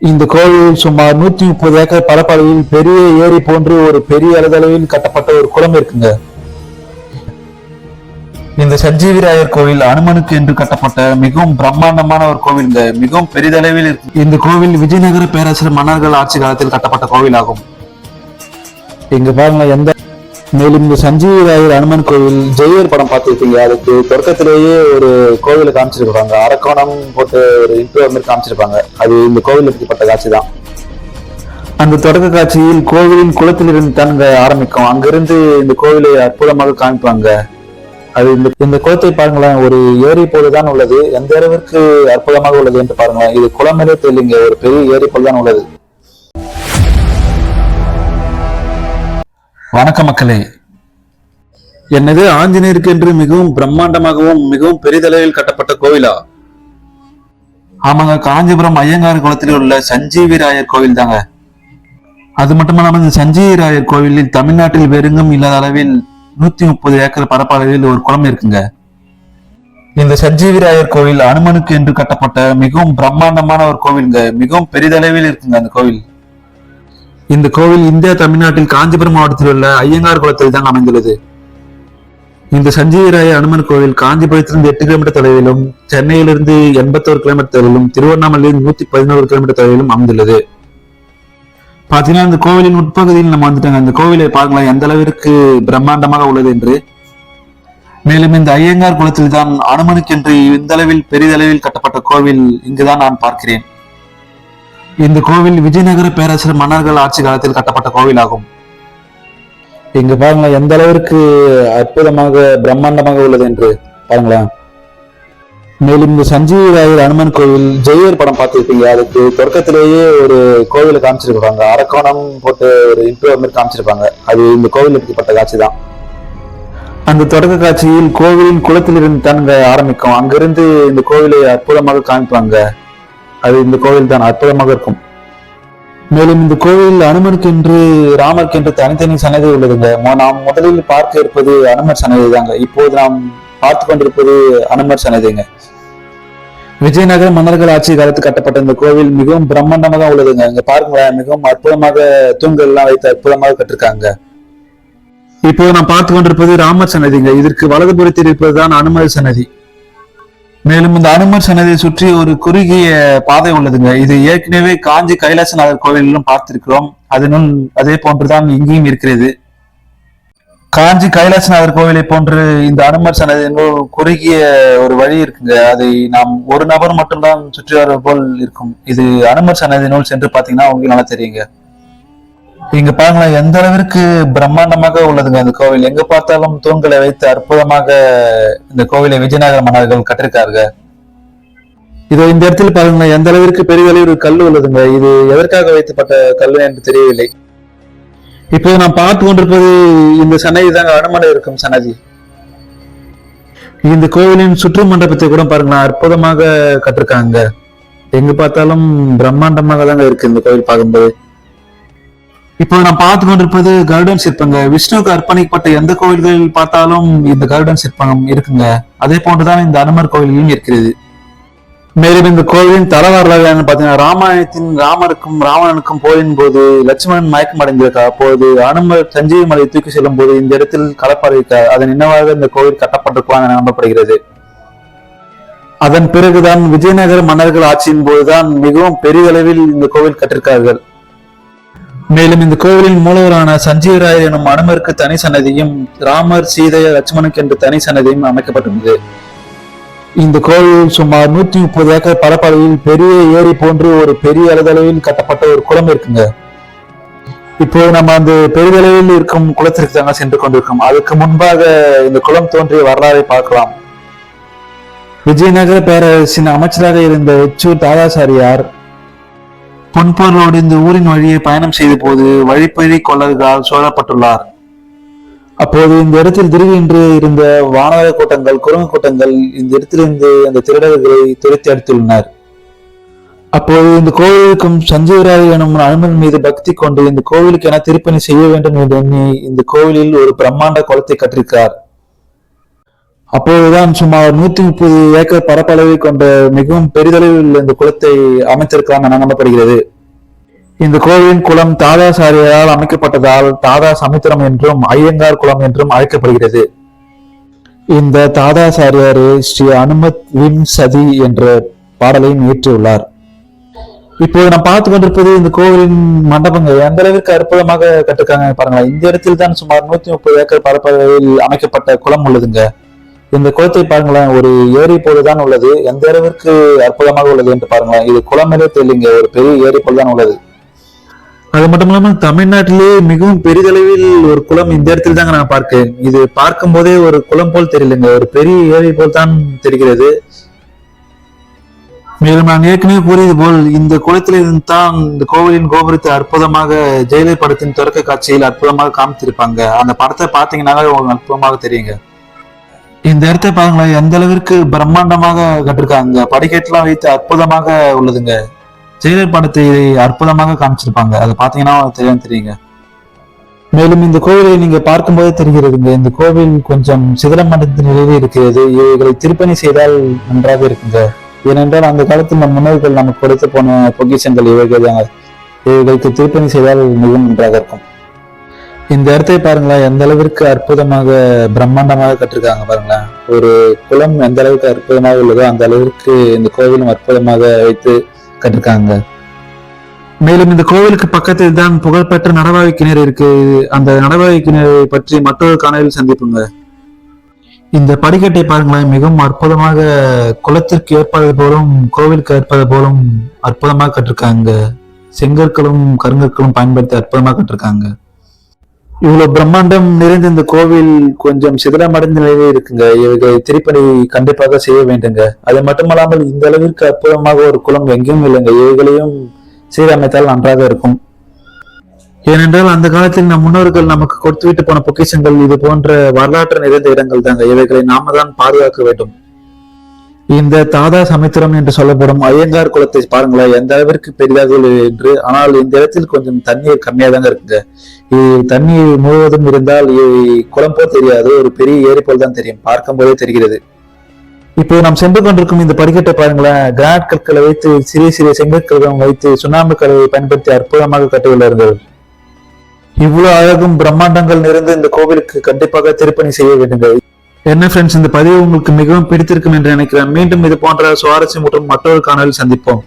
இந்த கோவில் சுமார் 130 ஏக்கர் பரப்பளவில் பெரிய ஏரி போன்று ஒரு பெரிய அளவில் கட்டப்பட்ட ஒரு குளம் இருக்குங்க. இந்த சஞ்சீவிராயர் கோவில் அனுமனுக்கு என்று கட்டப்பட்ட மிகவும் பிரம்மாண்டமான ஒரு கோவிலுங்க. மிகவும் பெரிதளவில் இருக்கு. இந்த கோவில் விஜயநகர பேரரசர் மன்னர்கள் ஆட்சி காலத்தில் கட்டப்பட்ட கோவில் ஆகும். இங்க பாருங்க மேலும் இந்த சஞ்சீவிராயர் அனுமன் கோவில் ஜெயர் படம் பார்த்துருக்கீங்க. அதுக்கு தொடக்கத்திலேயே ஒரு கோவிலை காமிச்சிருப்பாங்க. அரக்கோணம் போட்டு ஒரு இன்ட்ரோ மாதிரி காமிச்சிருப்பாங்க. அது இந்த கோவில் எடுக்கப்பட்ட காட்சி தான். அந்த தொடக்க காட்சியில் கோவிலின் குளத்திலிருந்து தான் ஆரம்பிக்கும். அங்கிருந்து இந்த கோவிலை அற்புதமாக காமிப்பாங்க. அது இந்த குளத்தை பாருங்களேன், ஒரு ஏரி போலதான் உள்ளது. எந்த அளவிற்கு அற்புதமாக உள்ளது என்று பாருங்களேன். இது குளமே தெரியலங்க, ஒரு பெரிய ஏரி போலதான் உள்ளது. வணக்கம் மக்களே. என்னது ஆஞ்சநேயருக்கு என்று மிகவும் பிரம்மாண்டமாகவும் மிகவும் பெரிதளவில் கட்டப்பட்ட கோவிலா? ஆமாங்க, காஞ்சிபுரம் ஐயங்கார் குளத்தில் உள்ள சஞ்சீவிராயர் கோவில் தாங்க. அது மட்டுமல்லாமல் இந்த சஞ்சீவிராயர் கோவிலில் தமிழ்நாட்டில் வேறெங்கும் இல்லாத அளவில் 130 ஏக்கர் பரப்பளவில் ஒரு குளம் இருக்குங்க. இந்த சஞ்சீவிராயர் கோவில் அனுமனுக்கு என்று கட்டப்பட்ட மிகவும் பிரம்மாண்டமான ஒரு கோவிலுங்க. மிகவும் பெரிதளவில் இருக்குங்க அந்த கோவில். இந்த கோவில் இந்தியா தமிழ்நாட்டில் காஞ்சிபுரம் மாவட்டத்தில் உள்ள ஐயங்கார் குளத்தில் தான் அமைந்துள்ளது. இந்த சஞ்சீவிராய அனுமன் கோவில் காஞ்சிபுரத்திலிருந்து 8 கிலோமீட்டர் தொலைவிலும், சென்னையிலிருந்து 81 கிலோமீட்டர் தொலைவிலும், திருவண்ணாமலையில் 111 கிலோமீட்டர் தொலைவிலும் அமைந்துள்ளது. பாத்தீங்கன்னா இந்த கோவிலின் உட்பகுதியில் நம்ம வந்துட்டாங்க. இந்த கோவிலை பார்க்கலாம் எந்த அளவிற்கு பிரம்மாண்டமாக உள்ளது என்று. மேலும் இந்த ஐயங்கார் குளத்தில் தான் அனுமனுக்கென்று இந்த அளவில் பெரிதளவில் கட்டப்பட்ட கோவில் இங்குதான் நான் பார்க்கிறேன். இந்த கோவில் விஜயநகர பேரரசர் மன்னர்கள் ஆட்சி காலத்தில் கட்டப்பட்ட கோவில் ஆகும். இங்க பாருங்களேன் எந்த அளவிற்கு அற்புதமாக பிரம்மாண்டமாக உள்ளது என்று பாருங்களேன். மேலும் இந்த சஞ்சீவிராயர் அனுமன் கோவில் ஜெயர் படம் பார்த்துருப்பீங்க. அதுக்கு தொடக்கத்திலேயே ஒரு கோவிலை காமிச்சிருப்பாங்க. அரக்கோணம் போட்டு ஒரு இன்ட்ரோ மாதிரி காமிச்சிருப்பாங்க. அது இந்த கோவில் எடுக்கப்பட்ட காட்சி தான். அந்த தொடக்க காட்சியில் கோவிலின் குளத்திலிருந்து தான் ஆரம்பிக்கும். அங்கிருந்து இந்த கோவிலை அற்புதமாக காமிப்பாங்க. அது இந்த கோவில் தான் அற்புதமாக இருக்கும். மேலும் இந்த கோவில் அனுமனுக்கு என்று ராமருக்கு என்று தனித்தனி சன்னதி உள்ளதுங்க. நாம் முதலில் பார்க்க இருப்பது அனுமர் சன்னதி தாங்க. இப்போது நாம் பார்த்து கொண்டிருப்பது அனுமர் சன்னதிங்க. விஜயநகர மன்னர்கள் ஆட்சி காலத்து கட்டப்பட்ட இந்த கோவில் மிகவும் பிரம்மாண்டமாக உள்ளதுங்க. இங்க பாருங்களேன், மிகவும் அற்புதமாக தூண்கள் எல்லாம் வைத்து அற்புதமாக கட்டிருக்காங்க. இப்போ நாம் பார்த்து கொண்டிருப்பது ராமர் சன்னதிங்க. இதற்கு வலதுபுறத்தில் இருப்பதுதான் அனுமர் சன்னதி. மேலும் இந்த அனுமர் சன்னதியை சுற்றி ஒரு குறுகிய பாதை உள்ளதுங்க. இது ஏற்கனவே காஞ்சி கைலாசநாதர் கோவிலும் பார்த்திருக்கிறோம். அதே போன்றுதான் இங்கேயும் இருக்கிறது. காஞ்சி கைலாசநாதர் கோவிலை போன்று இந்த அனுமர் சன்னதி குறுகிய ஒரு வழி இருக்குங்க. அதை நாம் ஒரு நபர் மட்டும்தான் சுற்றி வர போல் இருக்கும். இது அனுமர் சன்னதி நூல் சென்று பாத்தீங்கன்னா உங்களுக்கு நல்லா தெரியுங்க. இங்க பாருங்களேன் எந்த அளவிற்கு பிரம்மாண்டமாக உள்ளதுங்க அந்த கோவில். எங்க பார்த்தாலும் தூண்களை வைத்து அற்புதமாக இந்த கோவிலை விஜயநகர மன்னர்கள் கட்டிருக்காருங்க. இதோ இந்த இடத்துல பாருங்களேன் எந்த அளவிற்கு பெரிய அளவில் கல் உள்ளதுங்க. இது எதற்காக வைக்கப்பட்ட கல் என்று தெரியவில்லை. இப்போ நான் பார்த்து கொண்டிருப்பது இந்த சன்னதி தாங்க, அனுமனை இருக்கும் சன்னதி. இந்த கோவிலின் சுற்று மண்டபத்தை கூட பாருங்களேன் அற்புதமாக கட்டிருக்காங்க. எங்க பார்த்தாலும் பிரம்மாண்டமாக தாங்க இருக்கு இந்த கோவில் பார்க்கும்போது. இப்போ நான் பார்த்து கொண்டிருப்பது கருடன் சிற்பங்க. விஷ்ணுவுக்கு அர்ப்பணிக்கப்பட்ட எந்த கோவில்களில் பார்த்தாலும் இந்த கருடன் சிற்பம் இருக்குங்க. அதே போன்றுதான் இந்த அனுமர் கோவிலும் இருக்கிறது. மேலும் இந்த கோவிலின் தல வரலாறு பாத்தீங்கன்னா, ராமாயணத்தின் ராமருக்கும் ராவணனுக்கும் போரின் போது லட்சுமணன் மயக்கம் அடைந்திருக்கார். அப்போது அனுமர் சஞ்சீவி மலை தூக்கி செல்லும் போது இந்த இடத்தில் களப்பறிவித்தார். அதன் நினைவாக இந்த கோவில் கட்டப்பட்டிருக்கலாம் என நம்பப்படுகிறது. அதன் பிறகுதான் விஜயநகர மன்னர்கள் ஆட்சியின் போதுதான் மிகவும் பெரிய அளவில் இந்த கோவில் கட்டிருக்கார்கள். மேலும் இந்த கோவிலின் மூலவரான சஞ்சீவராயர் எனும் அனுமருக்கு தனி சன்னதியும், ராமர் சீதை லட்சுமணுக்கு என்று தனி சன்னதியும் அமைக்கப்பட்டுள்ளது. இந்த கோவில் சுமார் 130 ஏக்கர் பரப்பளவில் பெரிய ஏரி போன்று ஒரு பெரிய அளவில் கட்டப்பட்ட ஒரு குளம் இருக்குங்க. இப்போ நம்ம அந்த பெரிதளவில் இருக்கும் குளத்திற்கு தாங்க சென்று கொண்டிருக்கோம். அதுக்கு முன்பாக இந்த குளம் தோன்றிய வரலாறை பார்க்கலாம். விஜயநகர பேரரசின் அமைச்சராக இருந்த எச்சூர் தாதாசாரியார் பொன்பொருளோடு இந்த ஊரின் வழியை பயணம் செய்த போது வழிப்பறி கொள்ளர்களால் சூழப்பட்டுள்ளார். அப்போது இந்த இடத்தில் திடீரென்று இருந்த வானர கூட்டங்கள், குரங்கு கூட்டங்கள் இந்த இடத்திலிருந்து அந்த திருடர்களை துரத்தி அடித்துள்ளனர். அப்போது இந்த கோவிலுக்கும் சஞ்சீவராயர் எனும் அனுமன் மீது பக்தி கொண்டு இந்த கோவிலுக்கு என திருப்பணி செய்ய வேண்டும் என்று எண்ணி இந்த கோவிலில் ஒரு பிரம்மாண்ட குளத்தை கட்டிருக்கிறார். அப்போதுதான் சுமார் 130 ஏக்கர் பரப்பளவை கொண்ட மிகவும் பெரிதளவில் இந்த குளத்தை அமைத்திருக்கலாம் என நம்பப்படுகிறது. இந்த கோவிலின் குளம் தாதாசாரியால் அமைக்கப்பட்டதால் தாதா சமுத்திரம் என்றும் ஐயங்கார் குளம் என்றும் அழைக்கப்படுகிறது. இந்த தாதாசாரியாரு ஸ்ரீ அனுமத் விம்சதி என்ற பாடலையும் இயற்றியுள்ளார். இப்போது நாம் பார்த்து கொண்டிருப்பது இந்த கோவிலின் மண்டபங்கள் எந்த அளவிற்கு அற்புதமாக கட்டிருக்காங்க பாருங்களா. இந்த இடத்தில் தான் சுமார் 130 ஏக்கர் பரப்பளவில் அமைக்கப்பட்ட குளம் உள்ளதுங்க. இந்த குளத்தை பாருங்களேன், ஒரு ஏரி போலதான் உள்ளது. எந்த அளவிற்கு அற்புதமாக உள்ளது என்று பாருங்களேன். இது குளமே தெரியலங்க, ஒரு பெரிய ஏரி போலதான் உள்ளது. அது மட்டும் இல்லாமல் தமிழ்நாட்டிலேயே மிகவும் பெரிதளவில் ஒரு குளம் இந்த இடத்தில் தாங்க நான் பார்க்கிறேன். இது பார்க்கும் போதே ஒரு குளம் போல் தெரியலங்க, ஒரு பெரிய ஏரி போல் தான் தெரிகிறது. மேலும் நான் ஏற்கனவே கூறியது போல் இந்த குளத்திலிருந்து தான் இந்த கோவிலின் கோபுரத்தை அற்புதமாக ஜெயலலிதா படத்தின் தொடக்க காட்சியில் அற்புதமாக காமித்திருப்பாங்க. அந்த படத்தை பார்த்தீங்கன்னாலே உங்களுக்கு அற்புதமாக தெரியுங்க. இந்த இடத்தை பாருங்களேன், எந்த அளவிற்கு பிரம்மாண்டமாக கட்டிருக்காங்க. படிக்கட்டுலாம் வைத்து அற்புதமாக உள்ளதுங்க. ஜெயலலிதா படத்தை அற்புதமாக காமிச்சிருப்பாங்க. அதை பார்த்தீங்கன்னா தெரியுங்க. மேலும் இந்த கோவிலை நீங்க பார்க்கும்போது தெரிகிறதுங்க, இந்த கோவில் கொஞ்சம் சிதிலமடைந்த நிலையில் இருக்கிறது. இவைகளை திருப்பணி செய்தால் நன்றாக இருக்குங்க. ஏனென்றால் அந்த காலத்தில் நம் முன்னோர்கள் நமக்கு கொடுத்து போன பொக்கிஷங்கள் இவைகள் தாங்க. இவைகளுக்கு திருப்பணி செய்தால் மிகவும் நன்றாக இருக்கும். இந்த இடத்தை பாருங்களேன், எந்த அளவிற்கு அற்புதமாக பிரம்மாண்டமாக கட்டிருக்காங்க பாருங்களேன். ஒரு குளம் எந்த அளவுக்கு அற்புதமாக உள்ளதோ அந்த அளவிற்கு இந்த கோவிலும் அற்புதமாக வைத்து கட்டிருக்காங்க. மேலும் இந்த கோவிலுக்கு பக்கத்தில் தான் புகழ்பெற்ற நடவாவி கிணறு இருக்கு. அந்த நடவாவி கிணறு பற்றி மற்றொரு காணொலியில் சந்திப்புங்க. இந்த படிக்கட்டை பாருங்களேன், மிகவும் அற்புதமாக குளத்திற்கு ஏற்பது போலும் கோவிலுக்கு ஏற்பது போலும் அற்புதமாக கட்டிருக்காங்க. செங்கற்களும் கருங்கற்களும் பயன்படுத்தி அற்புதமாக கட்டிருக்காங்க. இவ்வளவு பிரம்மாண்டம் நிறைந்த இந்த கோவில் கொஞ்சம் சிதிலமடைந்த நிலையிலே இருக்குங்க. இவர்களை திருப்பணி கண்டிப்பாக செய்ய வேண்டுங்க. அது மட்டுமல்லாமல் இந்த அளவிற்கு அற்புதமாக ஒரு குளம் எங்கேயும் இல்லைங்க. இவைகளையும் சீரமைத்தால் நன்றாக இருக்கும். ஏனென்றால் அந்த காலத்தில் நம் முன்னோர்கள் நமக்கு கொடுத்துவிட்டு போன பொக்கிஷங்கள் இது போன்ற வரலாற்று நிறைந்த இடங்கள் தாங்க. இவைகளை நாம தான் பாதுகாக்க வேண்டும். இந்த தாதா சமுத்திரம் என்று சொல்லப்படும் ஐயங்கார் குளத்தை பாருங்களேன், எந்த அளவிற்கு பெரிதாக என்று. ஆனால் இந்த இடத்தில் கொஞ்சம் தண்ணீர் கம்மியா தாங்க இருக்குங்க. தண்ணீர் முழுவதும் இருந்தால் குளம் போல் தெரியாது, ஒரு பெரிய ஏரி போல் தான் தெரியும். பார்க்கும் போதே தெரிகிறது. இப்போ நாம் சென்று கொண்டிருக்கும் இந்த படிக்கட்டை பாருங்களேன், கிரானைட் கற்களை வைத்து சிறிய சிறிய செங்கற்களும் வைத்து சுண்ணாம்பு கலவை பயன்படுத்தி அற்புதமாக கட்டியுள்ளார்கள். இவ்வளவு அழகும் பிரம்மாண்டங்கள் நிறைந்த இந்த கோவிலுக்கு கண்டிப்பாக திருப்பணி செய்ய வேண்டுங்க. என்ன ஃப்ரெண்ட்ஸ், இந்த பதிவு உங்களுக்கு மிகவும் பிடித்திருக்கும் என்று நினைக்கிறேன். மீண்டும் இது போன்ற சுவாரஸ்யம் மற்றும் மற்றொரு காணொலியில் சந்திப்போம்.